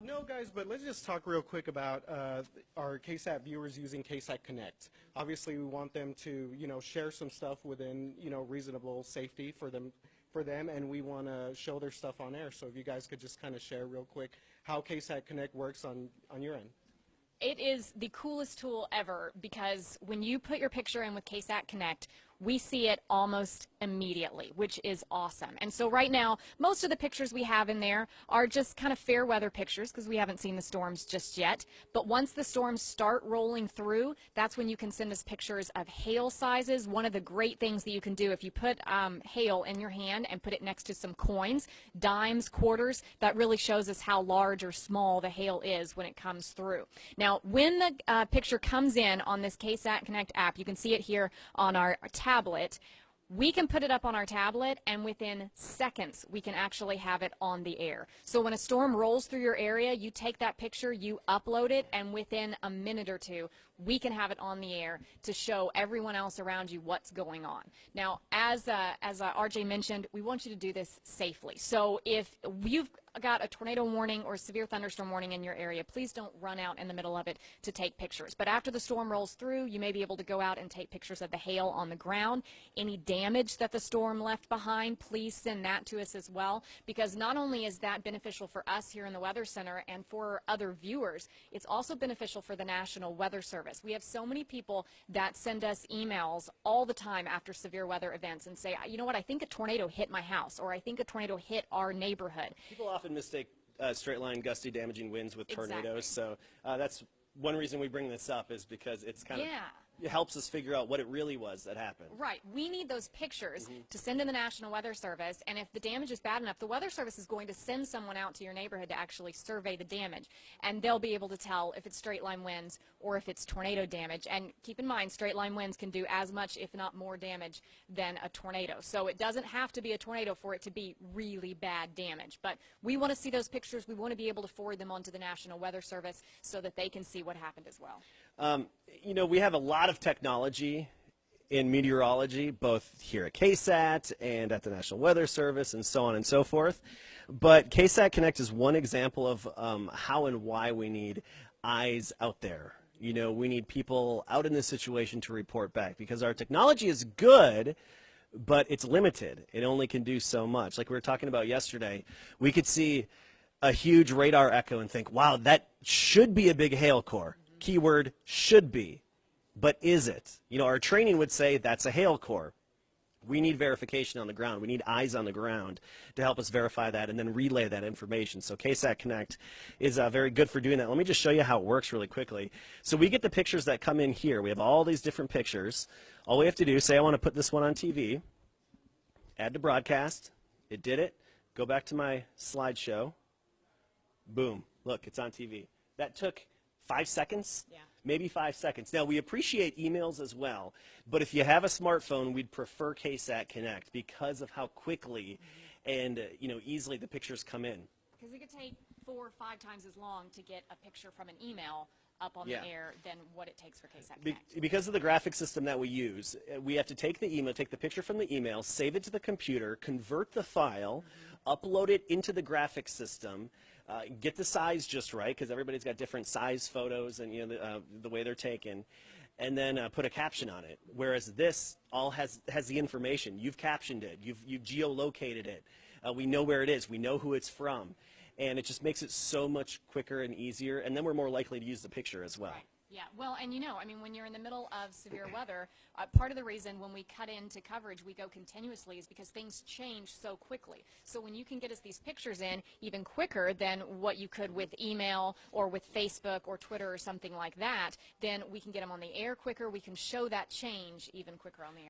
No, guys, but let's just talk real quick about our KSAT viewers using KSAT Connect. Obviously, we want them to, share some stuff within, reasonable safety for them, and we want to show their stuff on air. So if you guys could just kind of share real quick how KSAT Connect works on your end. It is the coolest tool ever because when you put your picture in with KSAT Connect, we see it almost immediately, which is awesome. And so right now, most of the pictures we have in there are just kind of fair weather pictures because we haven't seen the storms just yet. But once the storms start rolling through, that's when you can send us pictures of hail sizes. One of the great things that you can do if you put hail in your hand and put it next to some coins, dimes, quarters, that really shows us how large or small the hail is when it comes through. Now, when the picture comes in on this KSAT Connect app, you can see it here on our tablet. We can put it up on our tablet, and within seconds, we can actually have it on the air. So when a storm rolls through your area, you take that picture, you upload it, and within a minute or two, we can have it on the air to show everyone else around you what's going on. Now, as RJ mentioned, we want you to do this safely. So if you've got a tornado warning or severe thunderstorm warning in your area, please don't run out in the middle of it to take pictures. But after the storm rolls through, you may be able to go out and take pictures of the hail on the ground. Any damage that the storm left behind, please send that to us as well, because not only is that beneficial for us here in the Weather Center and for other viewers, it's also beneficial for the National Weather Service. We have so many people that send us emails all the time after severe weather events and say, you know what, I think a tornado hit my house, or I think a tornado hit our neighborhood. People often mistake straight line gusty damaging winds with tornadoes. Exactly. So that's one reason we bring this up, is because it's kind of, it helps us figure out what it really was that happened. Right. We need those pictures to send to the National Weather Service, and if the damage is bad enough, the Weather Service is going to send someone out to your neighborhood to actually survey the damage, and they'll be able to tell if it's straight line winds or if it's tornado damage. And keep in mind, straight line winds can do as much, if not more, damage than a tornado. So it doesn't have to be a tornado for it to be really bad damage. But we want to see those pictures. We want to be able to forward them on to the National Weather Service so that they can see what happened as well. We have a lot of technology in meteorology, both here at KSAT and at the National Weather Service and so on and so forth. But KSAT Connect is one example of how and why we need eyes out there. We need people out in this situation to report back, because our technology is good, but it's limited. It only can do so much. Like we were talking about yesterday, we could see a huge radar echo and think, wow, that should be a big hail core. Keyword, should be. But is it? Our training would say that's a hail core. We need verification on the ground. We need eyes on the ground to help us verify that and then relay that information. So KSAT Connect is very good for doing that. Let me just show you how it works really quickly. So we get the pictures that come in here. We have all these different pictures. All we have to do, say I want to put this one on TV, add to broadcast. It did it. Go back to my slideshow. Boom. Look, it's on TV. That took 5 seconds? Yeah. Maybe 5 seconds. Now, we appreciate emails as well, but if you have a smartphone, we'd prefer KSAT Connect because of how quickly and easily the pictures come in. Because it could take 4 or 5 times as long to get a picture from an email up on the air than what it takes for KSAT Connect. Because of the graphic system that we use, we have to take the email, take the picture from the email, save it to the computer, convert the file, upload it into the graphic system, get the size just right, because everybody's got different size photos and the way they're taken, and then put a caption on it. Whereas this all has the information. You've captioned it. You've geolocated it. We know where it is. We know who it's from. And it just makes it so much quicker and easier, and then we're more likely to use the picture as well. Right. Yeah, well, and when you're in the middle of severe weather, part of the reason when we cut into coverage we go continuously is because things change so quickly. So when you can get us these pictures in even quicker than what you could with email or with Facebook or Twitter or something like that, then we can get them on the air quicker. We can show that change even quicker on the air.